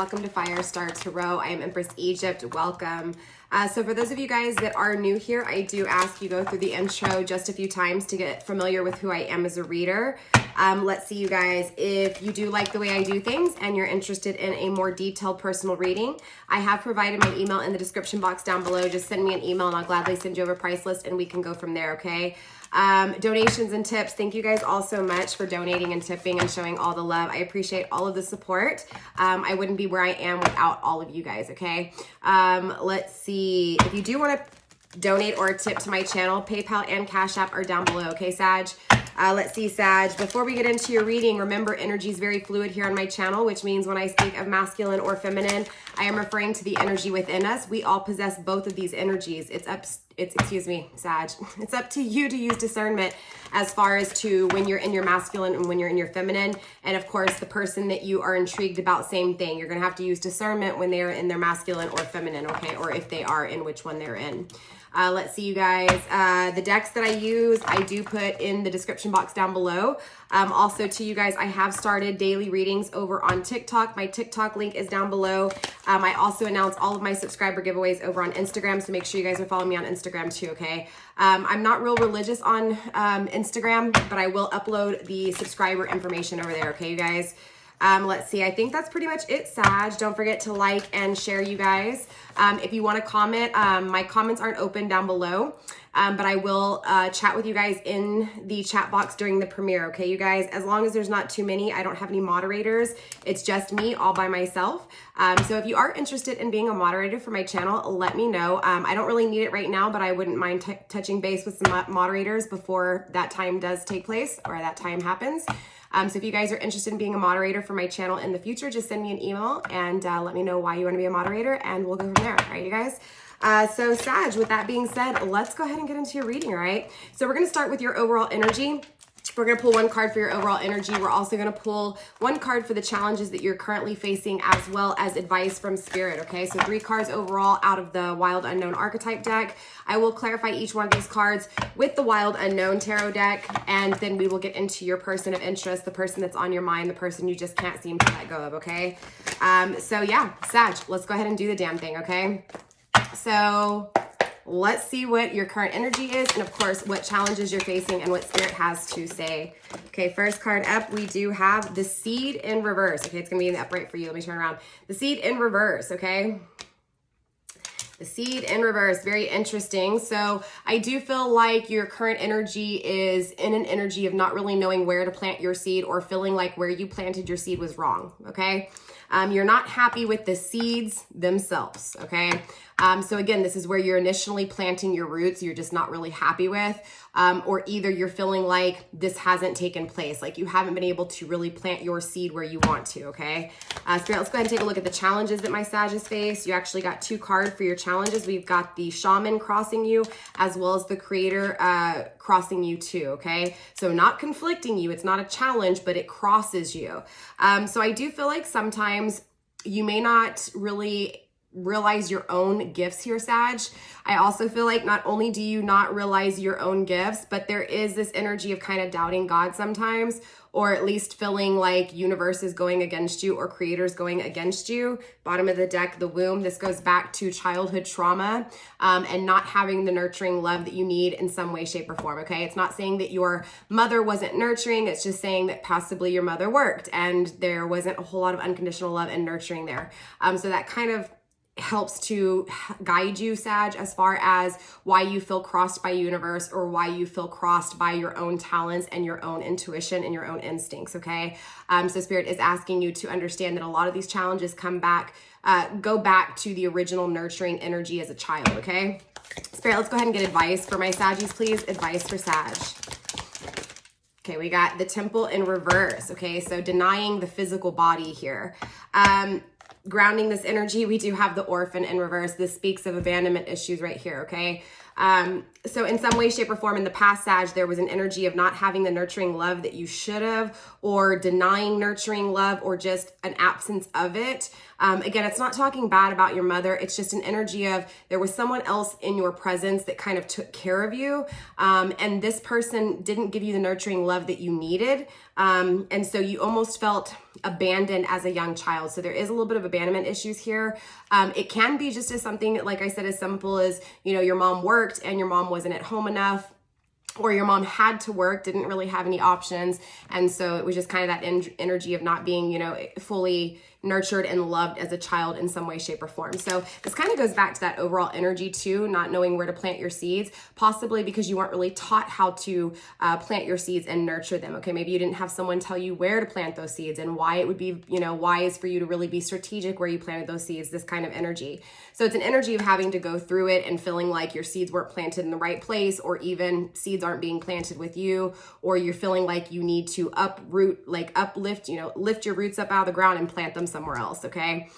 welcome to FireStar Tarot. I am Empress Egypt. Welcome. So for those of you guys that are new here, I do ask you go through the intro just a few times to get familiar with who I am as a reader. Let's see, you guys, if you do like the way I do things and you're interested in a more detailed personal reading, I have provided my email in the description box down below. Just send me an email and I'll gladly send you over a price list and we can go from there, okay? Donations and tips. Thank you guys all so much for donating and tipping and showing all the love. I appreciate all of the support. I wouldn't be where I am without all of you guys, okay? Let's see. If you do want to donate or tip to my channel, PayPal and Cash App are down below, okay, Sag? Let's see, Sag. Before we get into your reading, remember energy is very fluid here on my channel, which means when I speak of masculine or feminine, I am referring to the energy within us. We all possess both of these energies. Excuse me, Sag. It's up to you to use discernment as far as to when you're in your masculine and when you're in your feminine. And of course, the person that you are intrigued about, same thing. You're going to have to use discernment when they are in their masculine or feminine, okay? Or if they are in which one they're in. Let's see, you guys. The decks that I use, I do put in the description box down below. Also to you guys, I have started daily readings over on TikTok. My TikTok link is down below. I also announce all of my subscriber giveaways over on Instagram, so make sure you guys are following me on Instagram too, okay? I'm not real religious on Instagram, but I will upload the subscriber information over there, okay, you guys? Let's see, I think that's pretty much it, Sag. Don't forget to like and share, you guys. If you want to comment, my comments aren't open down below, but I will chat with you guys in the chat box during the premiere, okay, you guys? As long as there's not too many, I don't have any moderators. It's just me all by myself. So if you are interested in being a moderator for my channel, let me know. I don't really need it right now, but I wouldn't mind touching base with some moderators before that time does take place or that time happens. So if you guys are interested in being a moderator for my channel in the future, just send me an email and let me know why you want to be a moderator and we'll go from there. All right, you guys? So Sag, with that being said, let's go ahead and get into your reading, all right? So we're going to start with your overall energy. We're going to pull one card for your overall energy. We're also going to pull one card for the challenges that you're currently facing as well as advice from Spirit, okay? So 3 cards overall out of the Wild Unknown Archetype deck. I will clarify each one of these cards with the Wild Unknown Tarot deck, and then we will get into your person of interest, the person that's on your mind, the person you just can't seem to let go of, okay? So yeah, Sag, let's go ahead and do the damn thing, okay? So let's see what your current energy is and, of course, what challenges you're facing and what Spirit has to say. Okay, first card up, we do have the Seed in reverse. Okay, it's going to be in the upright for you. Let me turn around. The Seed in reverse, okay? The Seed in reverse, very interesting. So I do feel like your current energy is in an energy of not really knowing where to plant your seed or feeling like where you planted your seed was wrong, okay? You're not happy with the seeds themselves, okay? So again, this is where you're initially planting your roots, you're just not really happy with, or either you're feeling like this hasn't taken place, like you haven't been able to really plant your seed where you want to, okay? Spirit, let's go ahead and take a look at the challenges that my Sag has faced. You actually got 2 cards for your challenges. We've got the Shaman crossing you as well as the Creator crossing you too, okay? So not conflicting you, it's not a challenge, but it crosses you. So I do feel like sometimes you may not really realize your own gifts here, Sag. I also feel like not only do you not realize your own gifts, but there is this energy of kind of doubting God sometimes, or at least feeling like universe is going against you or creator's going against you. Bottom of the deck, the womb. This goes back to childhood trauma and not having the nurturing love that you need in some way, shape, or form, okay? It's not saying that your mother wasn't nurturing. It's just saying that possibly your mother worked and there wasn't a whole lot of unconditional love and nurturing there. So that kind of helps to guide you, Sag, as far as why you feel crossed by universe or why you feel crossed by your own talents and your own intuition and your own instincts, okay? So Spirit is asking you to understand that a lot of these challenges go back to the original nurturing energy as a child, okay? Spirit, let's go ahead and get advice for my Saggies, please. Advice for Sag. Okay, we got the Temple in reverse, okay? So denying the physical body here. Grounding this energy, we do have the Orphan in reverse. This speaks of abandonment issues right here, okay? So in some way, shape, or form in the past, Sag, there was an energy of not having the nurturing love that you should have, or denying nurturing love, or just an absence of it. Again, it's not talking bad about your mother. It's just an energy of there was someone else in your presence that kind of took care of you. And this person didn't give you the nurturing love that you needed. And so you almost felt abandoned as a young child. So there is a little bit of abandonment issues here. It can be just as something, like I said, as simple as, you know, your mom worked and your mom wasn't at home enough, or your mom had to work, didn't really have any options. And so it was just kind of that energy of not being, you know, fully nurtured and loved as a child in some way, shape, or form. So this kind of goes back to that overall energy too, not knowing where to plant your seeds, possibly because you weren't really taught how to plant your seeds and nurture them. Okay, maybe you didn't have someone tell you where to plant those seeds and why it would be, you know, wise for you to really be strategic where you planted those seeds, this kind of energy. So it's an energy of having to go through it and feeling like your seeds weren't planted in the right place, or even seeds aren't being planted with you, or you're feeling like you need to uproot, like uplift, you know, lift your roots up out of the ground and plant them somewhere else. Okay.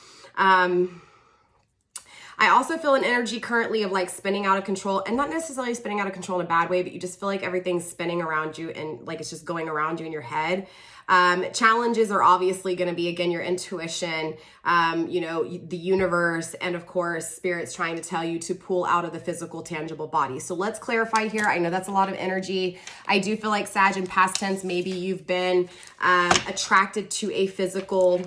I also feel an energy currently of like spinning out of control, and not necessarily spinning out of control in a bad way, but you just feel like everything's spinning around you and like it's just going around you in your head. Challenges are obviously going to be, again, your intuition, you know, the universe, and of course, spirit's trying to tell you to pull out of the physical, tangible body. So let's clarify here. I know that's a lot of energy. I do feel like, Sag, in past tense, maybe you've been attracted to a physical,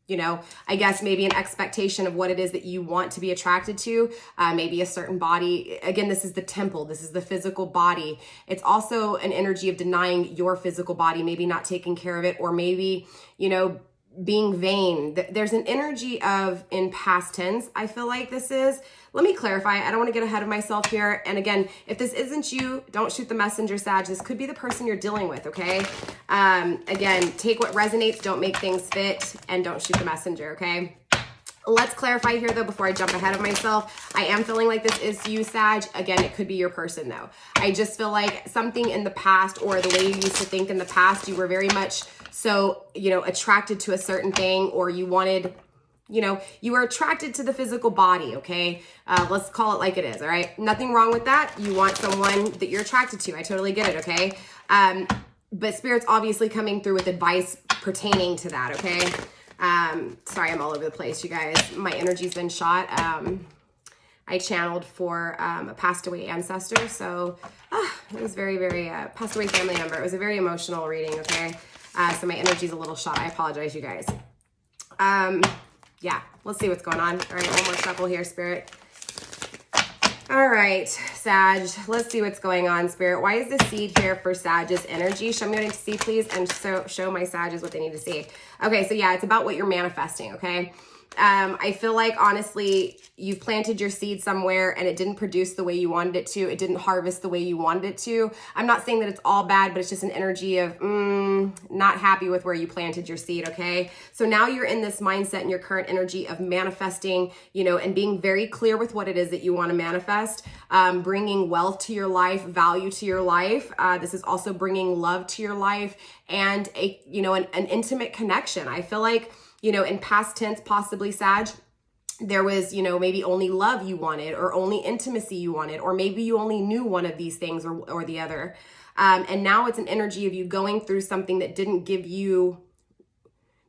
you know, I guess maybe an expectation of what it is that you want to be attracted to, maybe a certain body. Again, this is the temple. This is the physical body. It's also an energy of denying your physical body, maybe not taking care of it, or maybe, you know, being vain. There's an energy of, in past tense, I feel like this is. Let me clarify. I don't want to get ahead of myself here. And again, if this isn't you, don't shoot the messenger, Sag. This could be the person you're dealing with, okay? Again, take what resonates, don't make things fit, and don't shoot the messenger, okay? Let's clarify here, though, before I jump ahead of myself. I am feeling like this is you, Sag. Again, it could be your person, though. I just feel like something in the past, or the way you used to think in the past, you were very much so, you know, attracted to a certain thing, or you wanted, you know, you were attracted to the physical body, okay? Let's call it like it is, all right? Nothing wrong with that. You want someone that you're attracted to. I totally get it, okay? But Spirit's obviously coming through with advice pertaining to that, okay? Sorry, I'm all over the place, you guys. My energy's been shot. I channeled for a passed away ancestor, so it was very, very, passed away family member. It was a very emotional reading, okay? So my energy's a little shot. I apologize, you guys. Yeah, let's see what's going on. All right, one more shuffle here, Spirit. All right, Sag, let's see what's going on, Spirit. Why is the seed here for Sag's energy? Show me what I need to see, please, and show my Sages what they need to see. Okay, so yeah, it's about what you're manifesting, okay? I feel like, honestly, you've planted your seed somewhere and it didn't produce the way you wanted it to. It didn't harvest the way you wanted it to. I'm not saying that it's all bad, but it's just an energy of not happy with where you planted your seed, okay? So now you're in this mindset and your current energy of manifesting, you know, and being very clear with what it is that you want to manifest, bringing wealth to your life, value to your life. This is also bringing love to your life and a, you know, an intimate connection. I feel like, you know, in past tense, possibly, Sag, there was, you know, maybe only love you wanted, or only intimacy you wanted, or maybe you only knew one of these things or the other. And now it's an energy of you going through something that didn't give you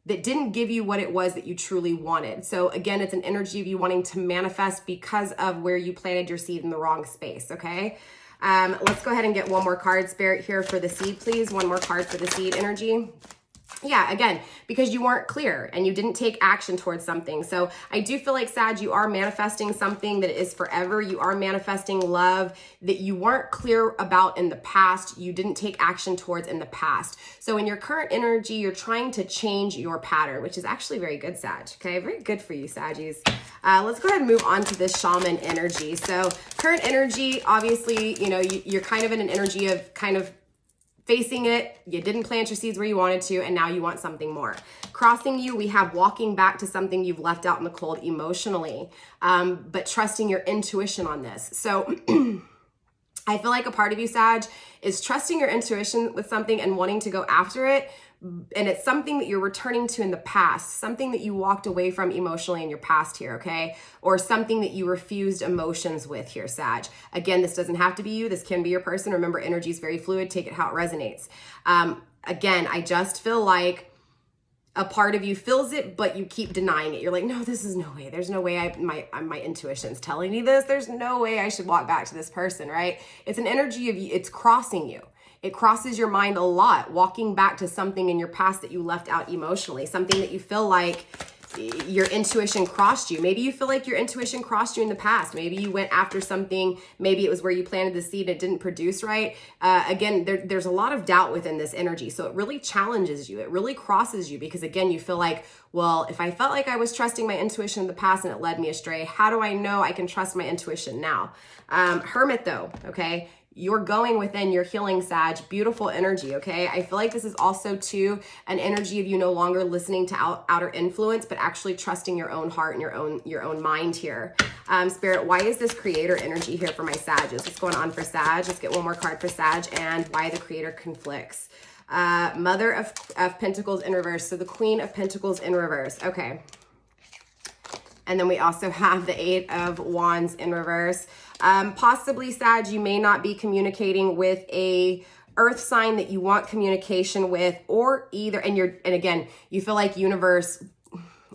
what it was that you truly wanted. So again, it's an energy of you wanting to manifest because of where you planted your seed in the wrong space, okay? Let's go ahead and get one more card, Spirit, here for the seed, please. One more card for the seed energy. Yeah, again, because you weren't clear and you didn't take action towards something. So I do feel like, Sag, you are manifesting something that is forever. You are manifesting love that you weren't clear about in the past. You didn't take action towards in the past. So in your current energy, you're trying to change your pattern, which is actually very good, Sag. Okay, very good for you, Saggies. Let's go ahead and move on to this shaman energy. So current energy, obviously, you know, you're kind of in an energy of kind of facing it, you didn't plant your seeds where you wanted to, and now you want something more. Crossing you, we have walking back to something you've left out in the cold emotionally, but trusting your intuition on this. So I feel like a part of you, Sag, is trusting your intuition with something and wanting to go after it. And it's something that you're returning to in the past, something that you walked away from emotionally in your past here, okay? Or something that you refused emotions with here, Sag. Again, this doesn't have to be you. This can be your person. Remember, energy is very fluid. Take it how it resonates. Again, I just feel like a part of you feels it, but you keep denying it. You're like, no, this is no way. There's no way my intuition's telling me this. There's no way I should walk back to this person, right? It's an energy of you. It's crossing you. it crosses your mind a lot, walking back to something in your past that you left out emotionally, something that you feel like your intuition crossed you. Maybe you feel like your intuition crossed you in the past. Maybe you went after something. Maybe it was where you planted the seed. It didn't produce right. Again, there's a lot of doubt within this energy. So it really challenges you. It really crosses you because, again, you feel like, well, if I felt like I was trusting my intuition in the past and it led me astray, how do I know I can trust my intuition now? Hermit, though, okay? You're going within your healing, Sag. Beautiful energy, okay? I feel like this is also, too, an energy of you no longer listening to outer influence, but actually trusting your own heart and your own mind here. Spirit, why is this creator energy here for my Sages? What's going on for Sag? Let's get one more card for Sag, and why the creator conflicts. Mother of Pentacles in reverse. So the Queen of Pentacles in reverse. Okay. And then we also have the Eight of Wands in reverse. Possibly, Sag, you may not be communicating with a earth sign that you want communication with, or either, and again, you feel like universe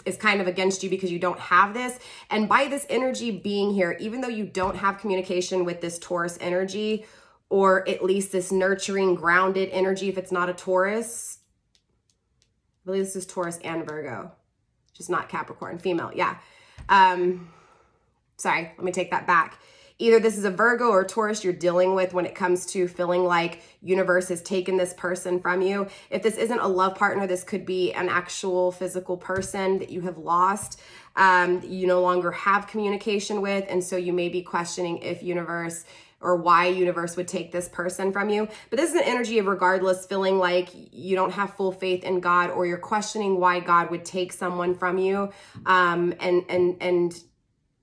is kind of against you because you don't have this. And by this energy being here, even though you don't have communication with this Taurus energy, or at least this nurturing, grounded energy, if it's not a Taurus, I believe this is Taurus and Virgo, just not Capricorn, female, yeah. Sorry, let me take that back. Either this is a Virgo or Taurus you're dealing with when it comes to feeling like universe has taken this person from you. If this isn't a love partner, this could be an actual physical person that you have lost, you no longer have communication with. And so you may be questioning if universe or why universe would take this person from you. But this is an energy of regardless feeling like you don't have full faith in God, or you're questioning why God would take someone from you, and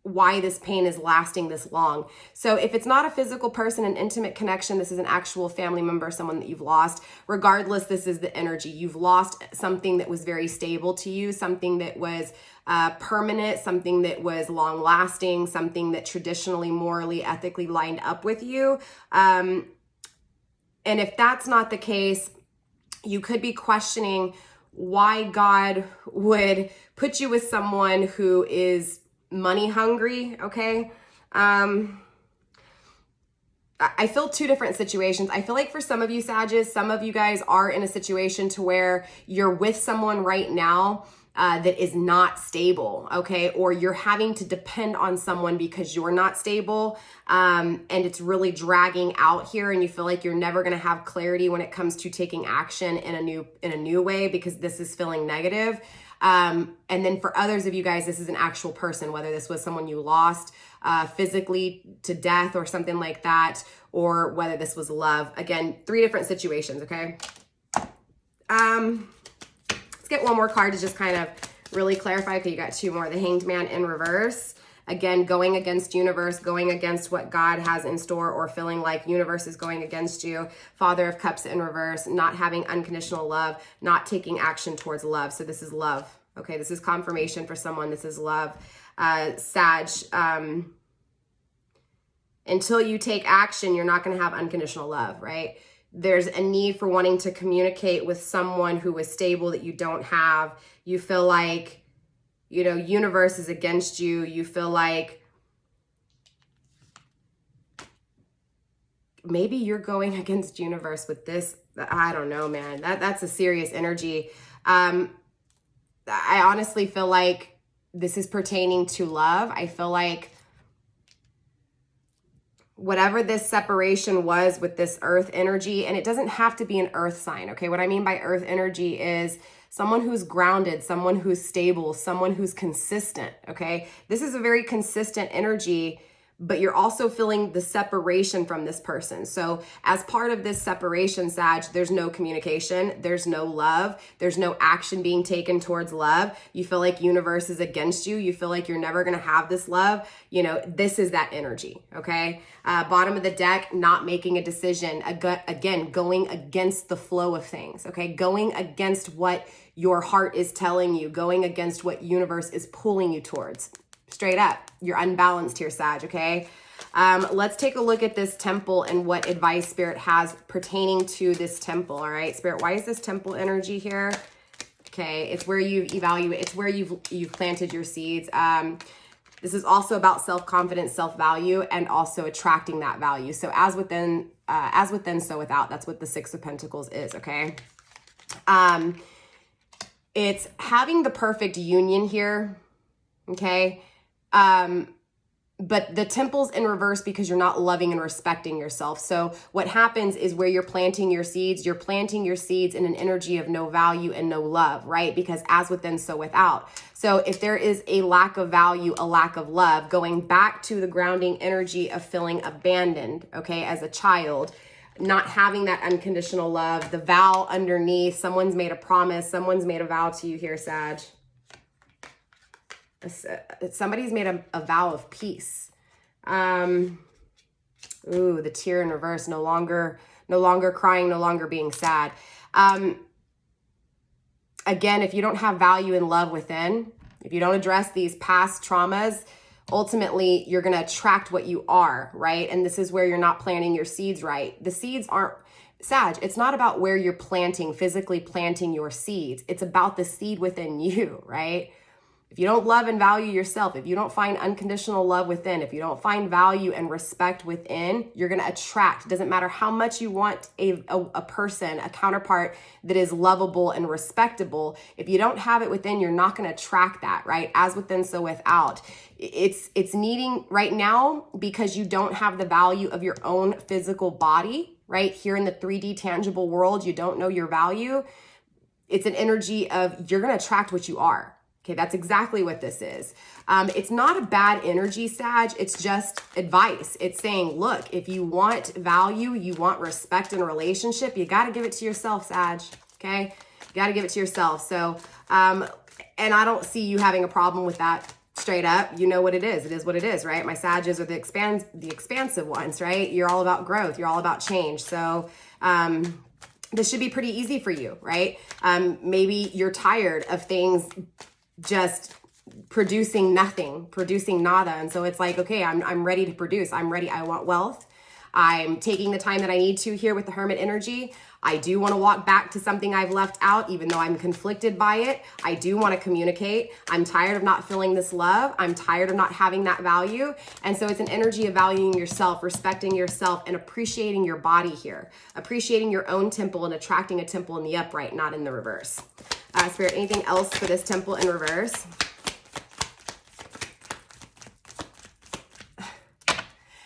why this pain is lasting this long. So if it's not a physical person, an intimate connection, this is an actual family member, someone that you've lost. Regardless, this is the energy. You've lost something that was very stable to you, something that was permanent, something that was long lasting, something that traditionally, morally, ethically lined up with you. And if that's not the case, you could be questioning why God would put you with someone who is money hungry, okay? I feel two different situations. I feel like for some of you Sages, some of you guys are in a situation to where you're with someone right now that is not stable, okay? Or you're having to depend on someone because you're not stable, and it's really dragging out here, and you feel like you're never gonna have clarity when it comes to taking action in a new way because this is feeling negative. And then for others of you guys, this is an actual person, whether this was someone you lost physically to death or something like that, or whether this was love. Again, three different situations, okay? Let's get one more card to just kind of really clarify. Okay, you got two more. The Hanged Man in reverse. Again, going against universe, going against what God has in store, or feeling like universe is going against you. Father of Cups in reverse, not having unconditional love, not taking action towards love. So this is love. Okay, this is confirmation for someone. This is love. Sag, until you take action, you're not going to have unconditional love, right? There's a need for wanting to communicate with someone who is stable that you don't have. You feel like, you know, universe is against you. You feel like maybe you're going against universe with this. I don't know, man. That's a serious energy. I honestly feel like this is pertaining to love. I feel like whatever this separation was with this earth energy, and it doesn't have to be an earth sign, okay? What I mean by earth energy is someone who's grounded, someone who's stable, someone who's consistent, okay? This is a very consistent energy, but you're also feeling the separation from this person. So as part of this separation, Sag, there's no communication, there's no love, there's no action being taken towards love. You feel like universe is against you. You feel like you're never gonna have this love. You know, this is that energy, okay? Bottom of the deck, not making a decision. Again, going against the flow of things, okay? Going against what your heart is telling you, going against what universe is pulling you towards. Straight up, you're unbalanced here, Sag, okay? Let's take a look at this temple and what advice Spirit has pertaining to this temple, all right? Spirit, why is this temple energy here? Okay, it's where you've evaluated, it's where you've planted your seeds. This is also about self-confidence, self-value, and also attracting that value. So as within, so without. That's what the Six of Pentacles is, okay? It's having the perfect union here, okay? But the Temple's in reverse because you're not loving and respecting yourself. So what happens is where you're planting your seeds in an energy of no value and no love, right? Because as within, so without. So if there is a lack of value, a lack of love, going back to the grounding energy of feeling abandoned, okay, as a child, not having that unconditional love, the vow underneath, someone's made a promise, someone's made a vow to you here, Sag. Somebody's made a vow of peace. Ooh, the tear in reverse, no longer crying, no longer being sad. Again, if you don't have value and love within, if you don't address these past traumas, ultimately you're going to attract what you are, right? And this is where you're not planting your seeds right. The seeds aren't, Sag, it's not about where you're planting, physically planting your seeds. It's about the seed within you, right? If you don't love and value yourself, if you don't find unconditional love within, if you don't find value and respect within, you're going to attract. It doesn't matter how much you want a person, a counterpart that is lovable and respectable. If you don't have it within, you're not going to attract that, right? As within, so without. It's needing right now because you don't have the value of your own physical body, right? Here in the 3D tangible world, you don't know your value. It's an energy of you're going to attract what you are. Okay, that's exactly what this is. It's not a bad energy, Sag. It's just advice. It's saying, look, if you want value, you want respect in a relationship, you got to give it to yourself, Sag. Okay, you got to give it to yourself. So, and I don't see you having a problem with that straight up. You know what it is. It is what it is, right? My Sages are the expansive ones, right? You're all about growth. You're all about change. So, this should be pretty easy for you, right? Maybe you're tired of things just producing nothing, producing nada. And so it's like, okay, I'm ready to produce. I'm ready. I want wealth. I'm taking the time that I need to here with the Hermit energy. I do want to walk back to something I've left out, even though I'm conflicted by it. I do want to communicate. I'm tired of not feeling this love. I'm tired of not having that value. And so it's an energy of valuing yourself, respecting yourself, and appreciating your body here. Appreciating your own temple and attracting a temple in the upright, not in the reverse. Spirit, anything else for this temple in reverse?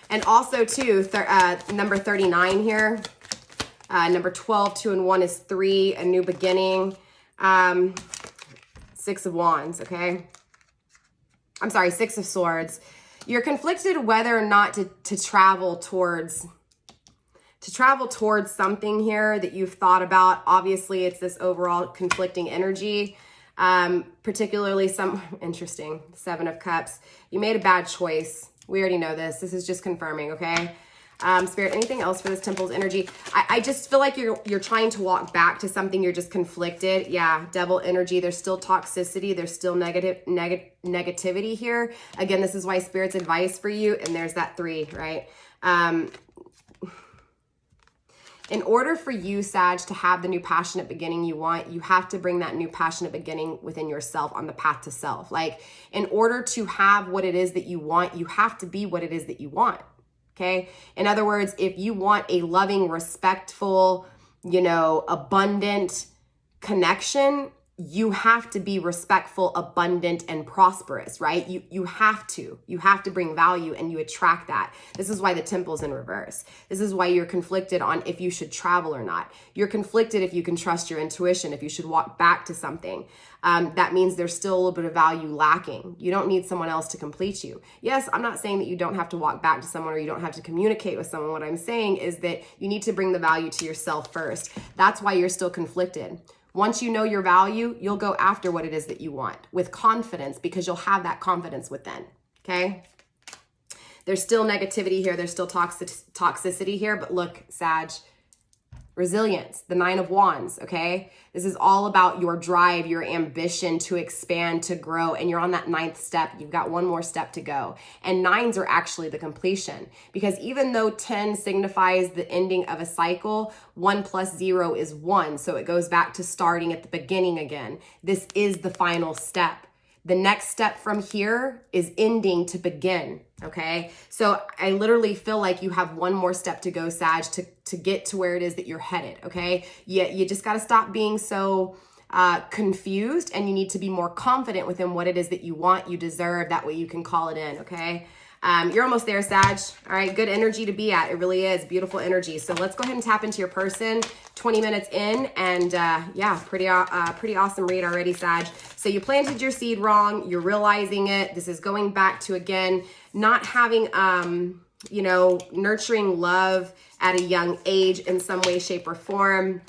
And also too, number 39 here. Number 12, 2 and 1 is 3, a new beginning. 6 of Wands, okay? I'm sorry, 6 of Swords. You're conflicted whether or not to travel towards something here that you've thought about. Obviously, it's this overall conflicting energy. Particularly interesting, 7 of Cups. You made a bad choice. We already know this. This is just confirming, okay? Spirit, anything else for this Temple's energy? I just feel like you're trying to walk back to something. You're just conflicted. Yeah, Devil energy. There's still toxicity. There's still negativity here. Again, this is why Spirit's advice for you. And there's that 3, right? In order for you, Sag, to have the new passionate beginning you want, you have to bring that new passionate beginning within yourself on the path to self. Like, in order to have what it is that you want, you have to be what it is that you want. Okay. In other words, if you want a loving, respectful, abundant connection, you have to be respectful, abundant, and prosperous, right? You have to bring value and you attract that. This is why the Temple's in reverse. This is why you're conflicted on if you should travel or not. You're conflicted if you can trust your intuition, if you should walk back to something. That means there's still a little bit of value lacking. You don't need someone else to complete you. Yes, I'm not saying that you don't have to walk back to someone or you don't have to communicate with someone. What I'm saying is that you need to bring the value to yourself first. That's why you're still conflicted. Once you know your value, you'll go after what it is that you want with confidence because you'll have that confidence within, okay? There's still negativity here. There's still toxicity here. But look, Sag, resilience, the 9 of Wands, okay? This is all about your drive, your ambition to expand, to grow, and you're on that 9th step. You've got one more step to go. And 9s are actually the completion because even though 10 signifies the ending of a cycle, 1 plus 0 is 1. So it goes back to starting at the beginning again. This is the final step. The next step from here is ending to begin, okay? So I literally feel like you have one more step to go, Sag, to get to where it is that you're headed, okay? You just got to stop being so confused, and you need to be more confident within what it is that you want, you deserve. That way you can call it in, okay? You're almost there, Sag. All right, good energy to be at. It really is beautiful energy. So let's go ahead and tap into your person. 20 minutes in, and yeah, pretty awesome read already, Sag. So you planted your seed wrong. You're realizing it. This is going back to, again, not having, you know, nurturing love at a young age in some way, shape, or form.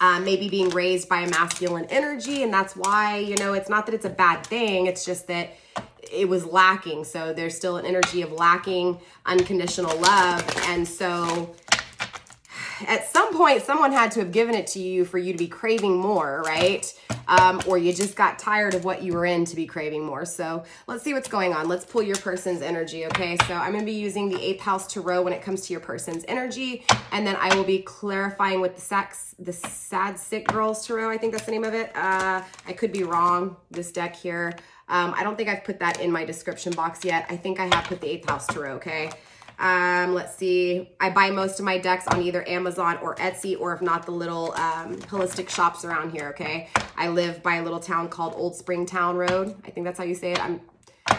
Maybe being raised by a masculine energy, and that's why, you know, it's not that it's a bad thing. It's just that it was lacking. So there's still an energy of lacking unconditional love. And so at some point, someone had to have given it to you for you to be craving more, right? Or you just got tired of what you were in to be craving more. So let's see what's going on. Let's pull your person's energy, okay? So I'm going to be using the 8th house tarot when it comes to your person's energy. And then I will be clarifying with the Sad Sick Girls Tarot. I think that's the name of it. I could be wrong, this deck here. I don't think I've put that in my description box yet. I think I have put the 8th house tarot, okay? Let's see. I buy most of my decks on either Amazon or Etsy, or if not, the little holistic shops around here, okay? I live by a little town called Old Springtown Road. I think that's how you say it.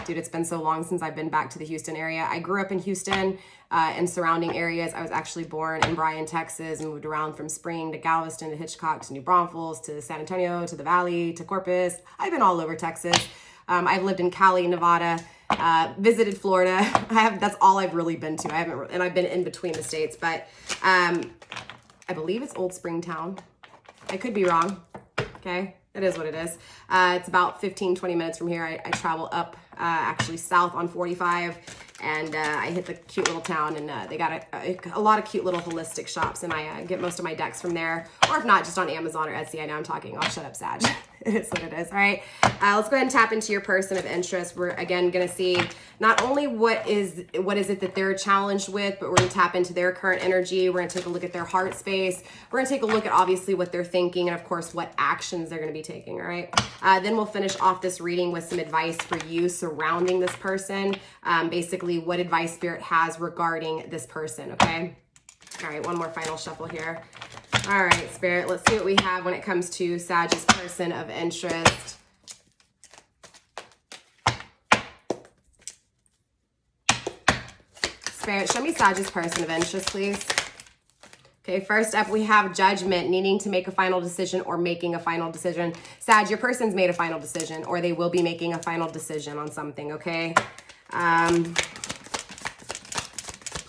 Dude, it's been so long since I've been back to the Houston area. I grew up in Houston and surrounding areas. I was actually born in Bryan, Texas, and moved around from Spring to Galveston to Hitchcock to New Braunfels to San Antonio to the Valley to Corpus. I've been all over Texas. I've lived in Cali, Nevada, visited Florida. That's all I've really been to. And I've been in between the states, but I believe it's Old Springtown. I could be wrong. Okay. It is what it is. It's about 15, 20 minutes from here. I travel up, actually south on 45, and I hit the cute little town, and they got a lot of cute little holistic shops, and I get most of my decks from there, or if not, just on Amazon or Etsy. I know I'm talking. I'll shut up, Sag. It is what it is. All right. Let's go ahead and tap into your person of interest. We're, again, going to see not only what is it that they're challenged with, but we're going to tap into their current energy. We're going to take a look at their heart space. We're going to take a look at, obviously, what they're thinking, and, of course, what actions they're going to be taking. All right. Then we'll finish off this reading with some advice for you surrounding this person. Basically, what advice Spirit has regarding this person. Okay. All right. One more final shuffle here. All right, Spirit, let's see what we have when it comes to Sag's person of interest. Spirit, show me Sag's person of interest, please. Okay, first up, we have Judgment, needing to make a final decision or making a final decision. Sag, your person's made a final decision, or they will be making a final decision on something, okay?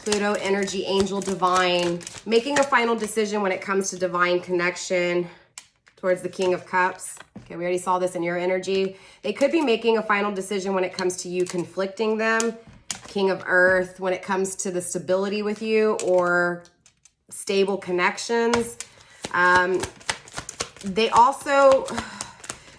Pluto, energy, angel, divine, making a final decision when it comes to divine connection towards the King of Cups. Okay, we already saw this in your energy. They could be making a final decision when it comes to you conflicting them. King of Earth, when it comes to the stability with you or stable connections. They also,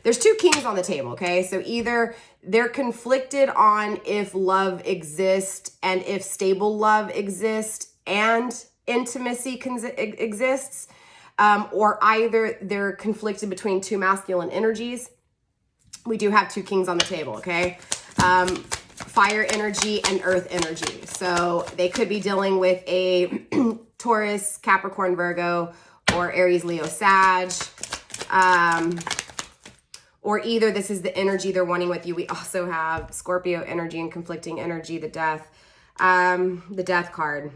there's two kings on the table, okay? So either they're conflicted on if love exists and if stable love exists and intimacy exists, or either they're conflicted between two masculine energies. We do have two kings on the table, okay? Fire energy and earth energy. So they could be dealing with a Taurus, Capricorn, Virgo, or Aries, Leo, Sag. Or either this is the energy they're wanting with you. We also have Scorpio energy and conflicting energy, the death card.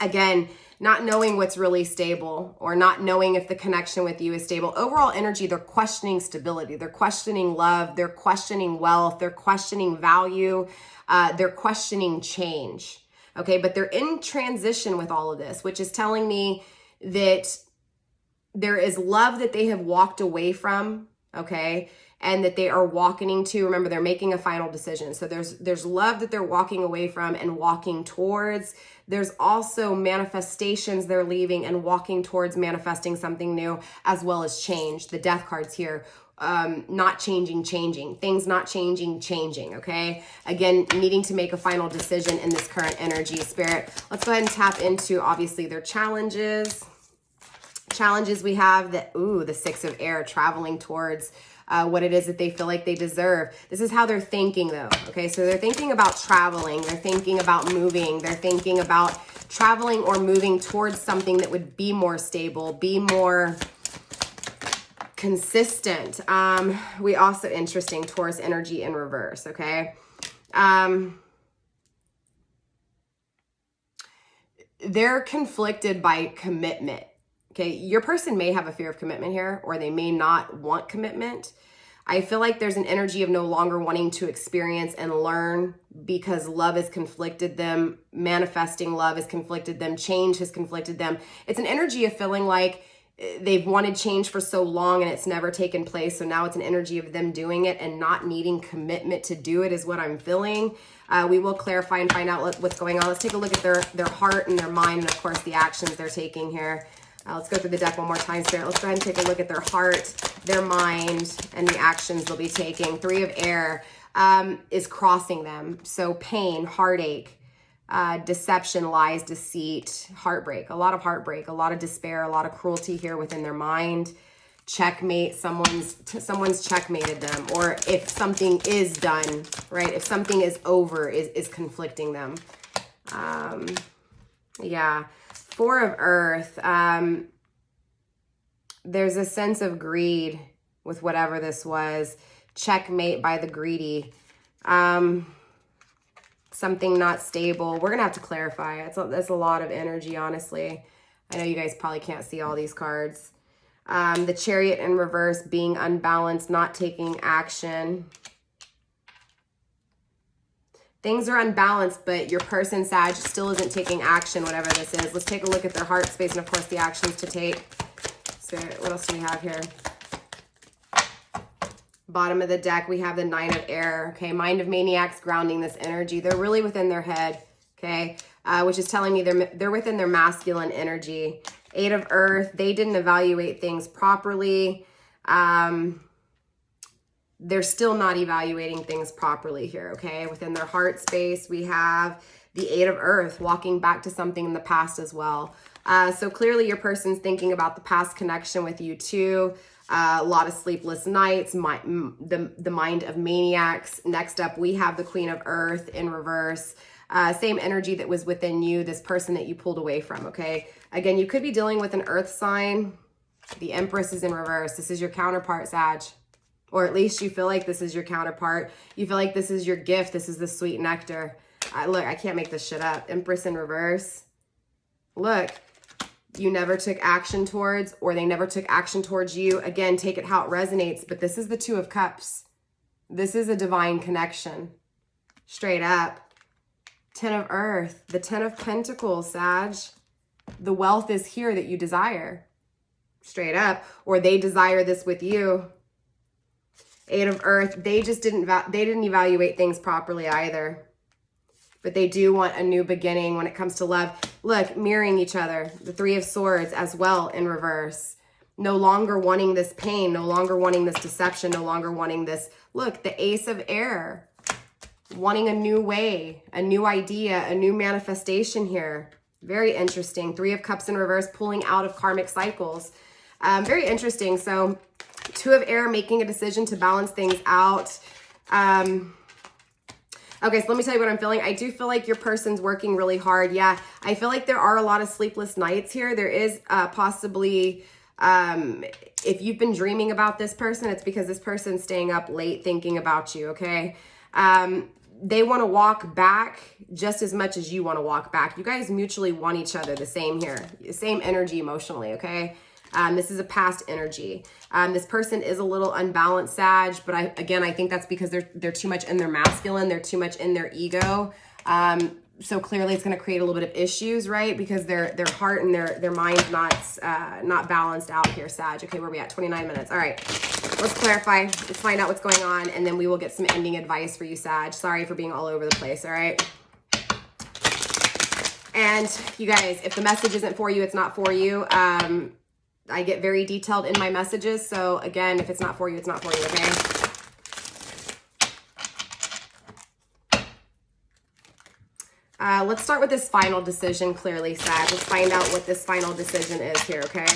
Again, not knowing what's really stable or not knowing if the connection with you is stable. Overall energy, they're questioning stability. They're questioning love. They're questioning wealth. They're questioning value. They're questioning change. Okay, but they're in transition with all of this, which is telling me that there is love that they have walked away from, okay, and that they are walking into. Remember, they're making a final decision. So there's love that they're walking away from and walking towards. There's also manifestations they're leaving and walking towards manifesting something new, as well as change. The death card's here. Not changing. Things not changing, okay? Again, needing to make a final decision in this current energy, Spirit. Let's go ahead and tap into, obviously, their challenges. We have the 6 of air, traveling towards what it is that they feel like they deserve. This is how they're thinking though, okay? So they're thinking about traveling, they're thinking about moving, they're thinking about traveling or moving towards something that would be more stable, be more consistent. We also, interesting, Taurus energy in reverse, okay? They're conflicted by commitment. Okay, your person may have a fear of commitment here, or they may not want commitment. I feel like there's an energy of no longer wanting to experience and learn because love has conflicted them. Manifesting love has conflicted them. Change has conflicted them. It's an energy of feeling like they've wanted change for so long and it's never taken place. So now it's an energy of them doing it and not needing commitment to do it is what I'm feeling. We will clarify and find out what's going on. Let's take a look at their heart and their mind and, of course, the actions they're taking here. Let's go through the deck one more time, Spirit. Let's go ahead and take a look at their heart, their mind, and the actions they'll be taking. Three of Air is crossing them. So pain, heartache, deception, lies, deceit, heartbreak. A lot of heartbreak, a lot of despair, a lot of cruelty here within their mind. Checkmate, someone's checkmated them. Or if something is done, right? If something is over, is conflicting them. Yeah. Four of Earth, there's a sense of greed with whatever this was. Checkmate by the greedy. Something not stable. We're going to have to clarify. That's a lot of energy, honestly. I know you guys probably can't see all these cards. The Chariot in reverse, being unbalanced, not taking action. Things are unbalanced, but your person, Sag, still isn't taking action, whatever this is. Let's take a look at their heart space and, of course, the actions to take. So what else do we have here? Bottom of the deck, we have the Nine of Air. Okay, Mind of Maniacs grounding this energy. They're really within their head, okay, which is telling me they're within their masculine energy. Eight of Earth, they didn't evaluate things properly. They're still not evaluating things properly here, okay? Within their heart space, we have the Eight of Earth, walking back to something in the past as well. So clearly your person's thinking about the past connection with you too. A lot of sleepless nights, the Mind of Maniacs. Next up, we have the Queen of Earth in reverse. Same energy that was within you, this person that you pulled away from, okay? Again, you could be dealing with an Earth sign. The Empress is in reverse. This is your counterpart, Sag. Or at least you feel like this is your counterpart. You feel like this is your gift. This is the sweet nectar. Look, I can't make this shit up. Empress in reverse. Look, you never took action towards, or they never took action towards you. Again, take it how it resonates. But this is the Two of Cups. This is a divine connection. Straight up. Ten of Earth. The Ten of Pentacles, Sag. The wealth is here that you desire. Straight up. Or they desire this with you. Eight of Earth, they just didn't evaluate things properly either. But they do want a new beginning when it comes to love. Look, mirroring each other. The Three of Swords as well in reverse. No longer wanting this pain, no longer wanting this deception, no longer wanting this. Look, the Ace of Air. Wanting a new way, a new idea, a new manifestation here. Very interesting. Three of Cups in reverse, pulling out of karmic cycles. Very interesting. So Two of Air, making a decision to balance things out. Okay, so let me tell you what I'm feeling. I do feel like your person's working really hard. Yeah, I feel like there are a lot of sleepless nights here. There is possibly, if you've been dreaming about this person, it's because this person's staying up late thinking about you, okay? They want to walk back just as much as you want to walk back. You guys mutually want each other, the same here. Same energy emotionally, okay? This is a past energy. This person is a little unbalanced, Sag, but I think that's because they're too much in their masculine. They're too much in their ego. So clearly it's going to create a little bit of issues, right? Because their heart and their mind's not balanced out here, Sag. Okay, where are we at? 29 minutes. All right, let's clarify. Let's find out what's going on, and then we will get some ending advice for you, Sag. Sorry for being all over the place, all right? And you guys, if the message isn't for you, it's not for you. I get very detailed in my messages. So again, if it's not for you, it's not for you, okay? Let's start with this final decision clearly, Sag. Let's find out what this final decision is here, okay?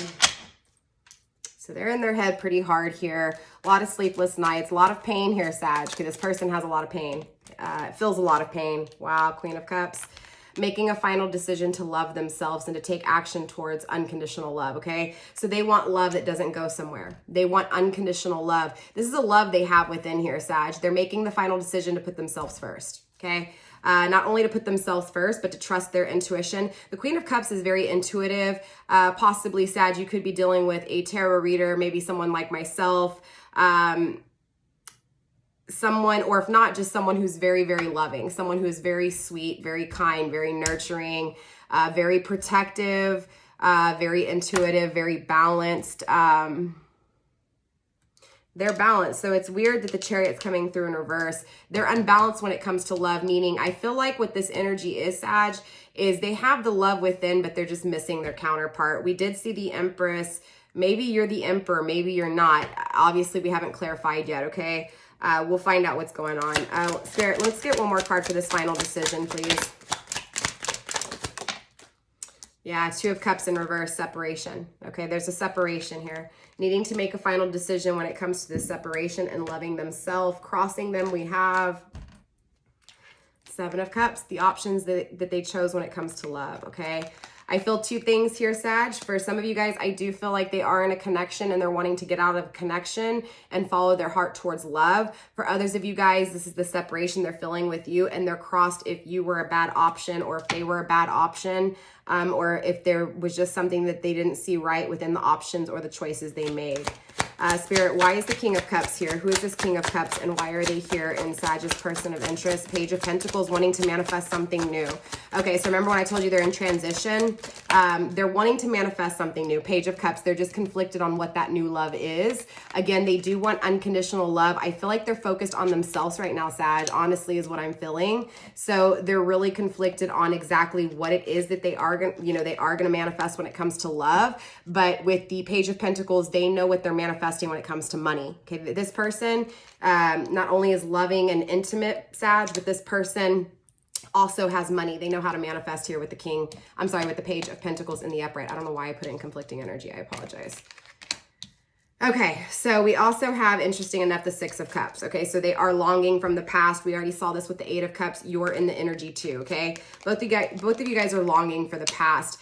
So they're in their head pretty hard here. A lot of sleepless nights, a lot of pain here, Sag, because this person has a lot of pain. Feels a lot of pain. Wow, Queen of Cups. Making a final decision to love themselves and to take action towards unconditional love, okay? So they want love that doesn't go somewhere. They want unconditional love. This is a love they have within here, Sag. They're making the final decision to put themselves first, okay? Not only to put themselves first, but to trust their intuition. The Queen of Cups is very intuitive. Possibly, Sag, you could be dealing with a tarot reader, maybe someone like myself, someone, or if not, just someone who's very, very loving, someone who's very sweet, very kind, very nurturing, very protective, very intuitive, very balanced. They're balanced. So it's weird that the Chariot's coming through in reverse. They're unbalanced when it comes to love, meaning I feel like what this energy is, Sag, is they have the love within, but they're just missing their counterpart. We did see the Empress. Maybe you're the Emperor, maybe you're not. Obviously, we haven't clarified yet, okay? We'll find out what's going on. Spirit, let's get one more card for this final decision, please. Yeah, Two of Cups in reverse, separation. Okay, there's a separation here. Needing to make a final decision when it comes to this separation and loving themselves. Crossing them, we have Seven of Cups, the options that they chose when it comes to love, okay? I feel two things here, Sag. For some of you guys, I do feel like they are in a connection and they're wanting to get out of connection and follow their heart towards love. For others of you guys, this is the separation they're feeling with you, and they're crossed if you were a bad option or if they were a bad option, or if there was just something that they didn't see right within the options or the choices they made. Spirit, why is the King of Cups here? Who is this King of Cups and why are they here in Sag's person of interest? Page of Pentacles, wanting to manifest something new. Okay, so remember when I told you they're in transition? They're wanting to manifest something new. Page of Cups, they're just conflicted on what that new love is. Again, they do want unconditional love. I feel like they're focused on themselves right now, Sag, honestly, is what I'm feeling. So they're really conflicted on exactly what it is that they are going to manifest when it comes to love. But with the Page of Pentacles, they know what they're manifesting when it comes to money. Okay, this person not only is loving and intimate, Sag, but this person also has money. They know how to manifest here with the with the Page of Pentacles in the upright. I don't know why I put it in conflicting energy. I apologize. Okay, so we also have, interesting enough, the Six of Cups. Okay, so they are longing from the past. We already saw this with the Eight of Cups. You're in the energy too, okay? Both of you guys are longing for the past.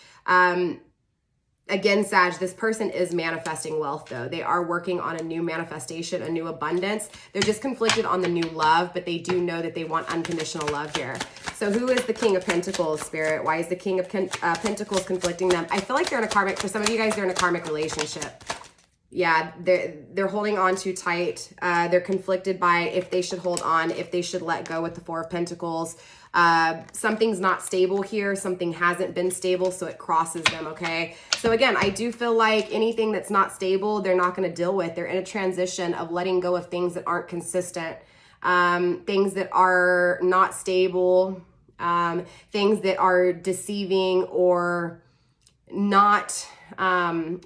Again, Sag, this person is manifesting wealth, though. They are working on a new manifestation, a new abundance. They're just conflicted on the new love, but they do know that they want unconditional love here. So who is the King of Pentacles, Spirit? Why is the King of Pentacles conflicting them? I feel like they're in a karmic, for some of you guys, they're in a karmic relationship. Yeah, they're holding on too tight. They're conflicted by if they should hold on, if they should let go with the Four of Pentacles. Something's not stable here. Something hasn't been stable, so it crosses them, okay? So again, I do feel like anything that's not stable, they're not going to deal with. They're in a transition of letting go of things that aren't consistent, things that are not stable, things that are deceiving or not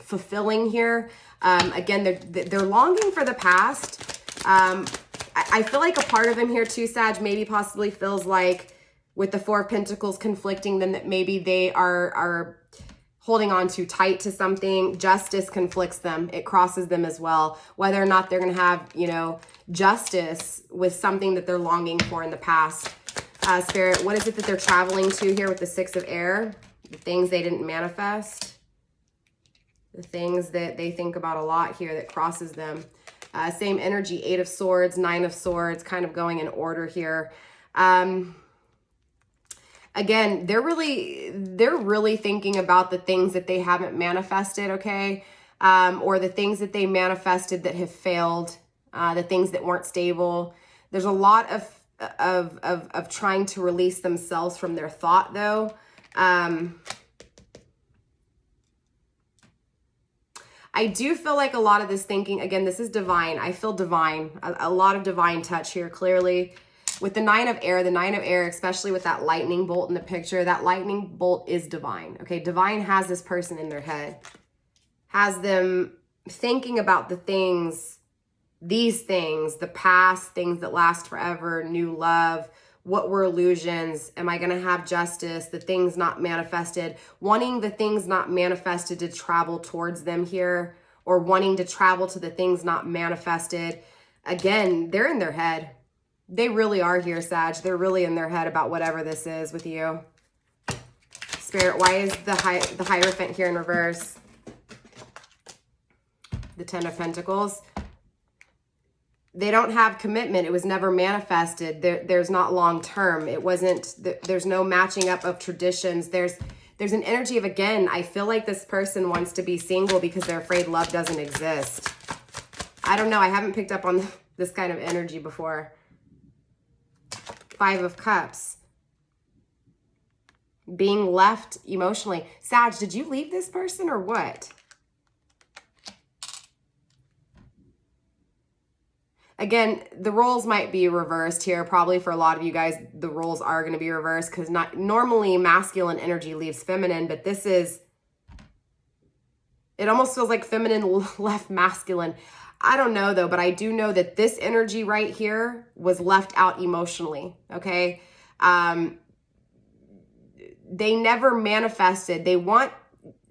fulfilling here. Again, they're longing for the past. I feel like a part of them here too, Sag, maybe possibly feels like with the Four of Pentacles conflicting them, that maybe they are holding on too tight to something. Justice conflicts them. It crosses them as well. Whether or not they're going to have, justice with something that they're longing for in the past. Spirit, what is it that they're traveling to here with the Six of Air? The things they didn't manifest. The things that they think about a lot here that crosses them. Same energy, Eight of Swords, Nine of Swords, kind of going in order here. Again, they're really thinking about the things that they haven't manifested, okay? Or the things that they manifested that have failed, the things that weren't stable. There's a lot of trying to release themselves from their thought, though. I do feel like a lot of this thinking, again, this is divine. I feel divine, a lot of divine touch here, clearly. With the Nine of Air, especially with that lightning bolt in the picture, that lightning bolt is divine, okay? Divine has this person in their head, has them thinking about these things, the past, things that last forever, new love, what were illusions, am I gonna have justice, the things not manifested, wanting the things not manifested to travel towards them here, or wanting to travel to the things not manifested. Again, they're in their head. They really are here, Sag. They're really in their head about whatever this is with you. Spirit, why is the Hierophant here in reverse? The Ten of Pentacles. They don't have commitment. It was never manifested. There's not long term. It wasn't, there's no matching up of traditions. There's an energy of, again, I feel like this person wants to be single because they're afraid love doesn't exist. I don't know. I haven't picked up on this kind of energy before. Five of Cups. Being left emotionally. Sag, did you leave this person or what? Again, the roles might be reversed here. Probably for a lot of you guys, the roles are going to be reversed because not normally masculine energy leaves feminine, but this is, it almost feels like feminine left masculine. I don't know though, but I do know that this energy right here was left out emotionally, okay? They never manifested. They want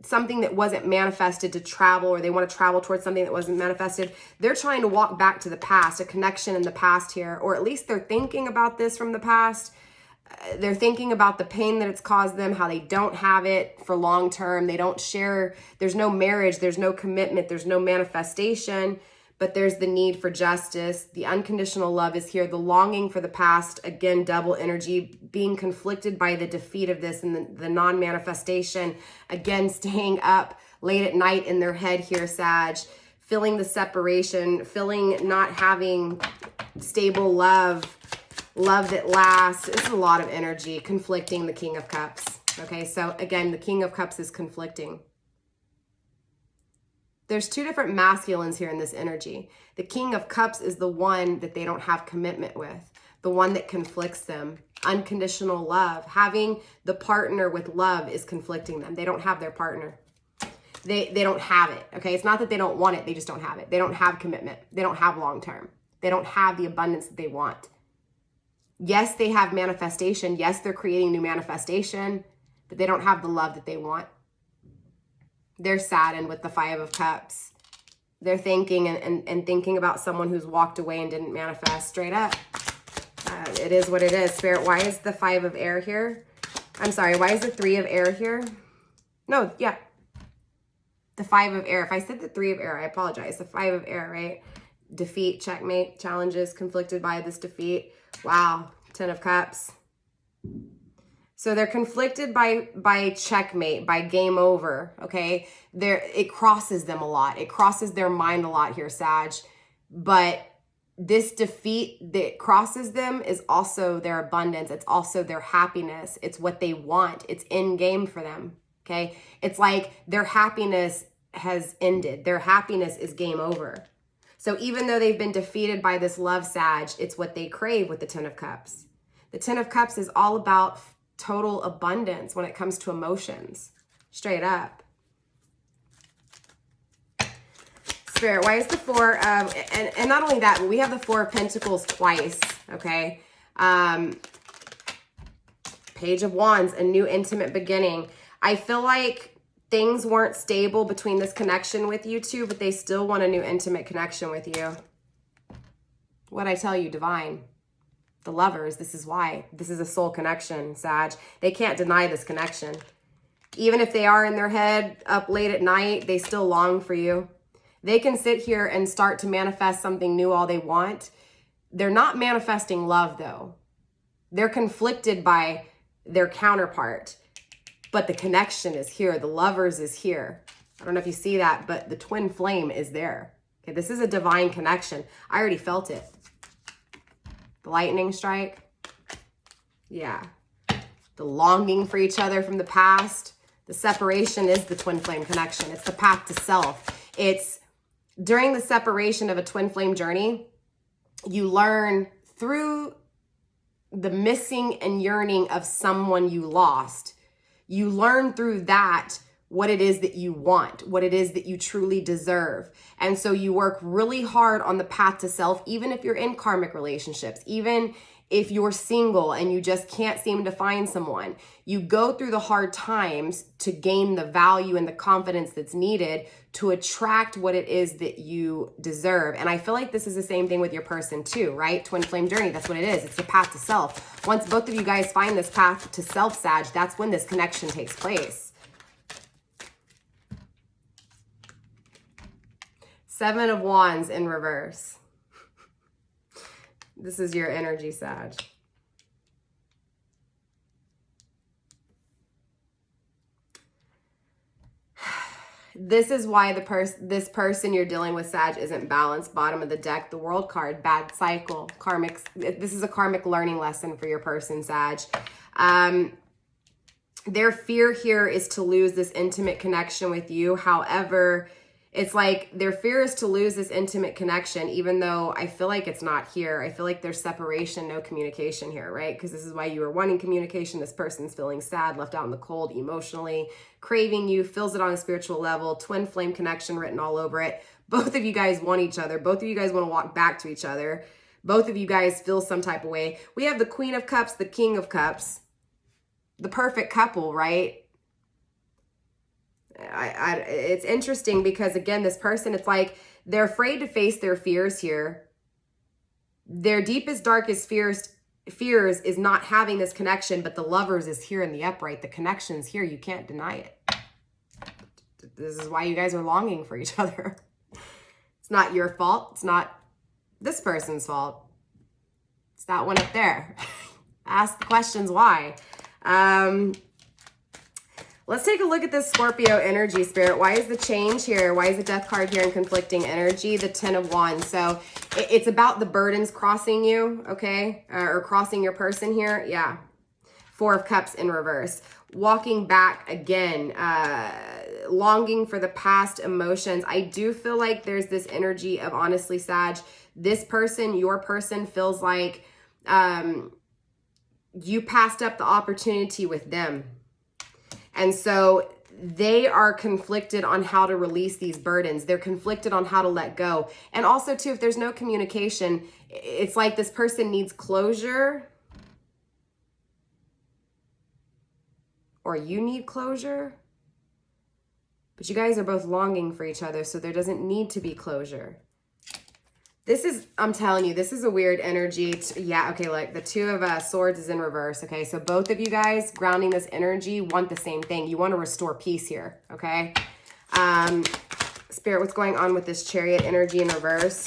something that wasn't manifested to travel, or they want to travel towards something that wasn't manifested. They're trying to walk back to the past, a connection in the past here, or at least they're thinking about this from the past. They're thinking about the pain that it's caused them, how they don't have it for long term. They don't share. There's no marriage. There's no commitment. There's no manifestation, but there's the need for justice. The unconditional love is here. The longing for the past, again, double energy, being conflicted by the defeat of this and the non-manifestation. Again, staying up late at night in their head here, Sag. Feeling the separation, feeling not having stable love that lasts. It's a lot of energy, conflicting the King of Cups. Okay, so again, the King of Cups is conflicting. There's two different masculines here in this energy. The King of Cups is the one that they don't have commitment with, the one that conflicts them. Unconditional love, having the partner with love is conflicting them. They don't have their partner. They don't have it, okay? It's not that they don't want it, they just don't have it. They don't have commitment. They don't have long term. They don't have the abundance that they want. Yes, they have manifestation. Yes, they're creating new manifestation, but they don't have the love that they want. They're saddened with the Five of Cups. They're thinking and thinking about someone who's walked away and didn't manifest. Straight up. It is what it is. Spirit, why is the Five of Air here? I'm sorry, why is the Three of Air here? No, yeah. The Five of Air. If I said the Three of Air, I apologize. The Five of Air, right? Defeat, checkmate, challenges, conflicted by this defeat. Wow. Ten of Cups. So they're conflicted by checkmate, by game over, okay? It crosses them a lot. It crosses their mind a lot here, Sag. But this defeat that crosses them is also their abundance. It's also their happiness. It's what they want. It's in game for them, okay? It's like their happiness has ended. Their happiness is game over. So even though they've been defeated by this love, Sag, it's what they crave with the Ten of Cups. The Ten of Cups is all about total abundance when it comes to emotions. Straight up. Spirit, why is the Four of, and not only that, but we have the Four of Pentacles twice, okay? Page of Wands, a new intimate beginning. I feel like things weren't stable between this connection with you two, but they still want a new intimate connection with you. What'd I tell you, Divine? The Lovers, this is why. This is a soul connection, Sag. They can't deny this connection. Even if they are in their head up late at night, they still long for you. They can sit here and start to manifest something new all they want. They're not manifesting love, though. They're conflicted by their counterpart. But the connection is here. The Lovers is here. I don't know if you see that, but the twin flame is there. Okay, this is a divine connection. I already felt it. The lightning strike. Yeah. The longing for each other from the past. The separation is the twin flame connection. It's the path to self. It's during the separation of a twin flame journey, you learn through the missing and yearning of someone you lost. You learn through that what it is that you want, what it is that you truly deserve. And so you work really hard on the path to self, even if you're in karmic relationships, even if you're single and you just can't seem to find someone, you go through the hard times to gain the value and the confidence that's needed to attract what it is that you deserve. And I feel like this is the same thing with your person too, right? Twin flame journey, that's what it is. It's the path to self. Once both of you guys find this path to self, Sag, that's when this connection takes place. 7 of Wands in reverse. This is your energy, Sag. This is why this person you're dealing with, Sag, isn't balanced. Bottom of the deck, the World card, bad cycle, karmic. This is a karmic learning lesson for your person, Sag. Their fear here is to lose this intimate connection with you. However, it's like their fear is to lose this intimate connection, even though I feel like it's not here. I feel like there's separation, no communication here, right? Because this is why you were wanting communication. This person's feeling sad, left out in the cold emotionally, craving you, feels it on a spiritual level, twin flame connection written all over it. Both of you guys want each other. Both of you guys want to walk back to each other. Both of you guys feel some type of way. We have the Queen of Cups, the King of Cups, the perfect couple, right? It's interesting because, again, this person, it's like they're afraid to face their fears here. Their deepest, darkest fears is not having this connection, but the Lovers is here in the upright. The connection's here. You can't deny it. This is why you guys are longing for each other. It's not your fault. It's not this person's fault. It's that one up there. Ask the questions why. Let's take a look at this Scorpio energy, Spirit. Why is the change here? Why is the Death card here in conflicting energy? The 10 of Wands. So it's about the burdens crossing you, okay? Or crossing your person here. Yeah. 4 of Cups in reverse. Walking back again. Longing for the past emotions. I do feel like there's this energy of, honestly, Sag, this person, your person, feels like you passed up the opportunity with them. And so they are conflicted on how to release these burdens. They're conflicted on how to let go. And also, too, if there's no communication, it's like this person needs closure. Or you need closure. But you guys are both longing for each other, so there doesn't need to be closure. This is, I'm telling you, this is a weird energy. Yeah, okay, like the 2 of Swords is in reverse, okay? So both of you guys grounding this energy want the same thing. You want to restore peace here, okay? Spirit, what's going on with this Chariot energy in reverse?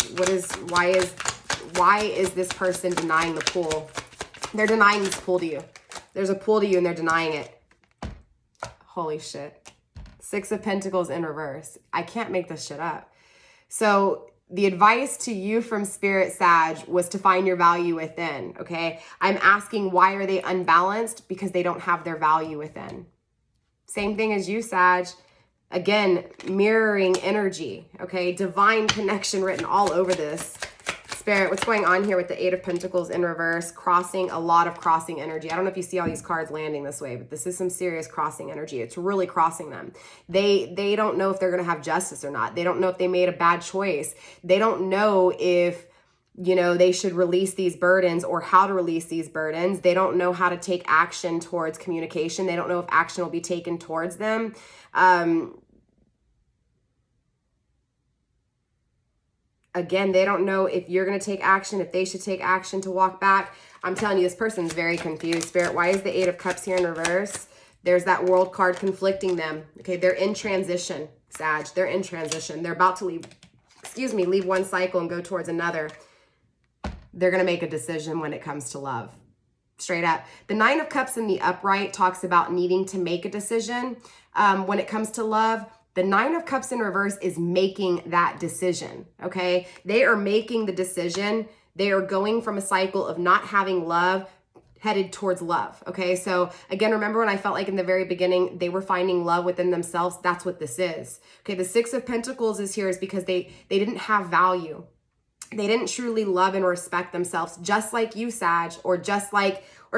Why is this person denying the pull? They're denying this pull to you. There's a pull to you and they're denying it. Holy shit. 6 of Pentacles in reverse. I can't make this shit up. So the advice to you from Spirit, Sag, was to find your value within, okay? I'm asking, why are they unbalanced? Because they don't have their value within. Same thing as you, Sag. Again, mirroring energy, okay? Divine connection written all over this. Spirit, what's going on here with the 8 of Pentacles in reverse? Crossing, a lot of crossing energy. I don't know if you see all these cards landing this way, but this is some serious crossing energy. It's really crossing them. They don't know if they're going to have justice or not. They don't know if they made a bad choice. They don't know if, you know, they should release these burdens or how to release these burdens. They don't know how to take action towards communication. They don't know if action will be taken towards them. Again, they don't know if you're going to take action, if they should take action to walk back. I'm telling you, this person's very confused. Spirit, why is the 8 of Cups here in reverse? There's that World card conflicting them. Okay, they're in transition, Sag. They're in transition. They're about to leave one cycle and go towards another. They're going to make a decision when it comes to love. Straight up. The 9 of Cups in the upright talks about needing to make a decision when it comes to love. The 9 of Cups in reverse is making that decision, okay? They are making the decision. They are going from a cycle of not having love headed towards love, okay? So again, remember when I felt like in the very beginning, they were finding love within themselves? That's what this is. Okay, the 6 of Pentacles is here is because they didn't have value. They didn't truly love and respect themselves, just like you, Sag, or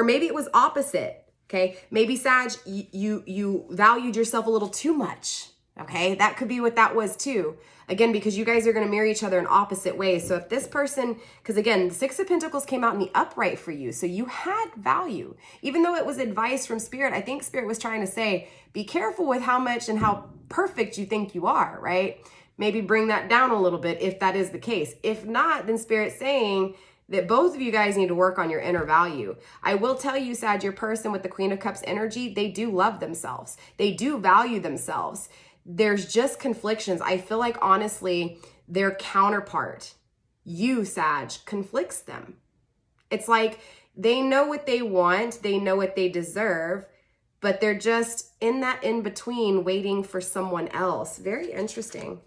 maybe it was opposite, okay? Maybe, Sag, you valued yourself a little too much. Okay, that could be what that was too. Again, because you guys are going to mirror each other in opposite ways. So if this person, because again, the Six of Pentacles came out in the upright for you. So you had value. Even though it was advice from Spirit, I think Spirit was trying to say, be careful with how much and how perfect you think you are, right? Maybe bring that down a little bit if that is the case. If not, then Spirit's saying that both of you guys need to work on your inner value. I will tell you, Sag, your person with the Queen of Cups energy, they do love themselves. They do value themselves. There's just conflictions. I feel like, honestly, their counterpart, you, Sag, conflicts them. It's like they know what they want, they know what they deserve, but they're just in that in-between waiting for someone else. Very interesting.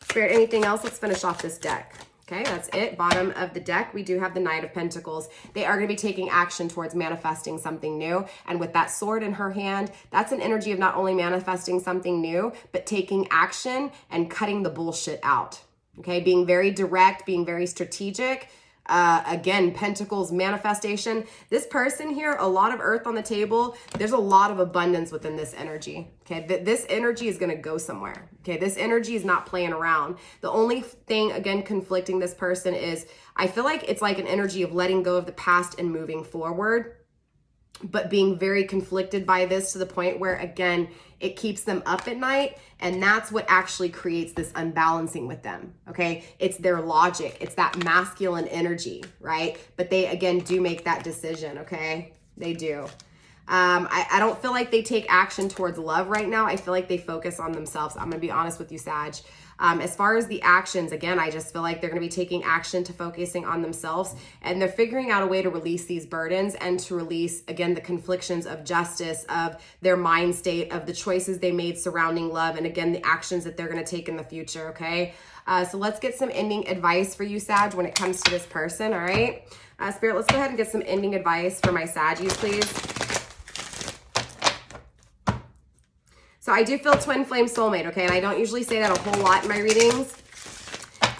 Spirit, anything else? Let's finish off this deck. Okay, that's it. Bottom of the deck, we do have the Knight of Pentacles. They are going to be taking action towards manifesting something new. And with that sword in her hand, that's an energy of not only manifesting something new, but taking action and cutting the bullshit out. Okay, being very direct, being very strategic. Again, Pentacles manifestation. This person here, a lot of earth on the table. There's a lot of abundance within this energy. Okay, this energy is going to go somewhere. Okay, this energy is not playing around. The only thing, again, conflicting this person is, I feel like it's like an energy of letting go of the past and moving forward, but being very conflicted by this to the point where, again, it keeps them up at night. And that's what actually creates this unbalancing with them. Okay. It's their logic. It's that masculine energy, right? But they, again, do make that decision. Okay. They do. I don't feel like they take action towards love right now. I feel like they focus on themselves. I'm going to be honest with you, Sag. As far as the actions, again, I just feel like they're going to be taking action to focusing on themselves, and they're figuring out a way to release these burdens and to release, again, the conflictions of justice, of their mind state, of the choices they made surrounding love, and again, the actions that they're going to take in the future. Okay. So let's get some ending advice for you, Sag, when it comes to this person. All right. Spirit, let's go ahead and get some ending advice for my Saggies, please. So I do feel twin flame soulmate, okay? And I don't usually say that a whole lot in my readings.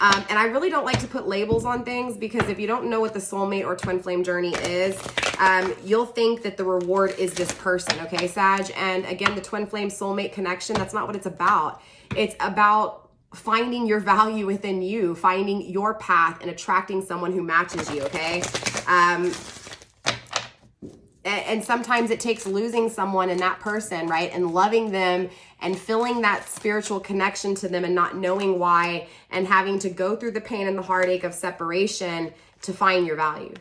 And I really don't like to put labels on things, because if you don't know what the soulmate or twin flame journey is, you'll think that the reward is this person, okay, Sag? And again, the twin flame soulmate connection, that's not what it's about. It's about finding your value within you, finding your path and attracting someone who matches you, okay? And sometimes it takes losing someone in that person, right? And loving them and feeling that spiritual connection to them and not knowing why, and having to go through the pain and the heartache of separation to find your value.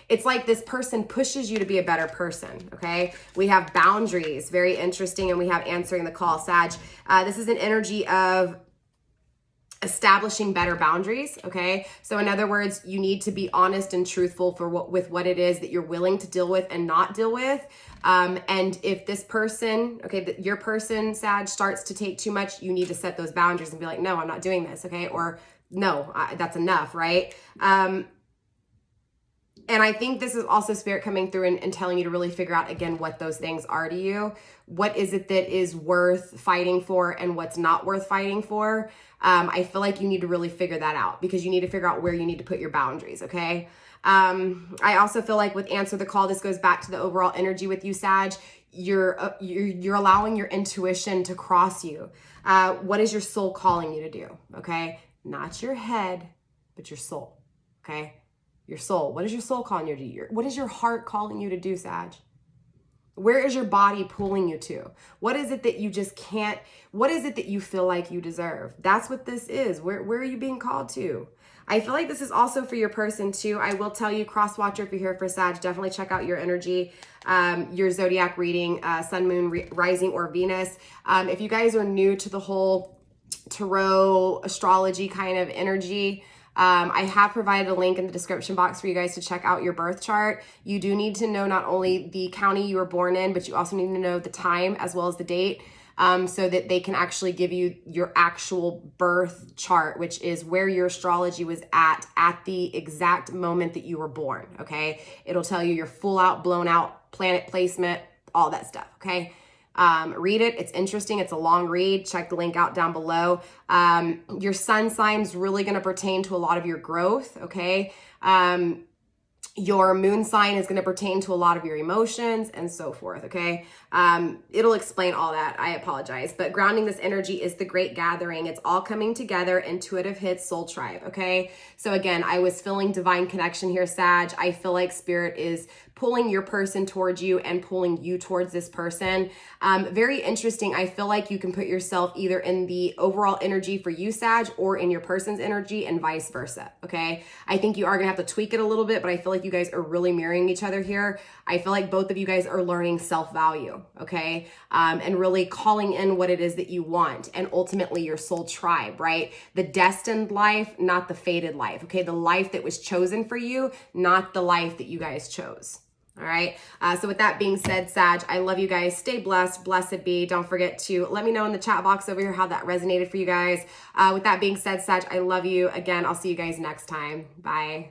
It's like this person pushes you to be a better person, okay? We have boundaries, very interesting, and we have answering the call, Sag. This is an energy of establishing better boundaries, okay? So in other words, you need to be honest and truthful with what it is that you're willing to deal with and not deal with. And if this person, okay, your person, Sag, starts to take too much, you need to set those boundaries and be like, no, I'm not doing this, okay? Or no, that's enough, right? And I think this is also Spirit coming through and telling you to really figure out, again, what those things are to you. What is it that is worth fighting for and what's not worth fighting for? I feel like you need to really figure that out, because you need to figure out where you need to put your boundaries, okay? I also feel like with Answer the Call, this goes back to the overall energy with you, Sag. You're allowing your intuition to cross you. What is your soul calling you to do, okay? Not your head, but your soul, okay? Your soul. What is your soul calling you to do? What is your heart calling you to do, Sag? Where is your body pulling you to? What is it that you just can't, what is it that you feel like you deserve? That's what this is. Where are you being called to? I feel like this is also for your person too. I will tell you, cross watcher, if you're here for Sag, definitely check out your energy, your zodiac reading, sun, moon, rising, or Venus. If you guys are new to the whole tarot, astrology kind of energy, I have provided a link in the description box for you guys to check out your birth chart. You do need to know not only the county you were born in, but you also need to know the time as well as the date, so that they can actually give you your actual birth chart, which is where your astrology was at the exact moment that you were born, okay? It'll tell you your full out, blown out planet placement, all that stuff, okay? Read it. It's interesting. It's a long read. Check the link out down below. Your sun sign's really going to pertain to a lot of your growth. Okay. Your moon sign is going to pertain to a lot of your emotions and so forth, okay? It'll explain all that. I apologize. But grounding this energy is the great gathering. It's all coming together. Intuitive hits, soul tribe, okay? So again, I was feeling divine connection here, Sag. I feel like spirit is pulling your person towards you and pulling you towards this person. Very interesting. I feel like you can put yourself either in the overall energy for you, Sag, or in your person's energy and vice versa, okay? I think you are going to have to tweak it a little bit, but I feel like you guys are really mirroring each other here. I feel like both of you guys are learning self-value, okay? And really calling in what it is that you want and ultimately your soul tribe, right? The destined life, not the fated life, okay? The life that was chosen for you, not the life that you guys chose. All right. So with that being said, Sag, I love you guys. Stay blessed. Blessed be. Don't forget to let me know in the chat box over here how that resonated for you guys. With that being said, Sag, I love you. Again, I'll see you guys next time. Bye.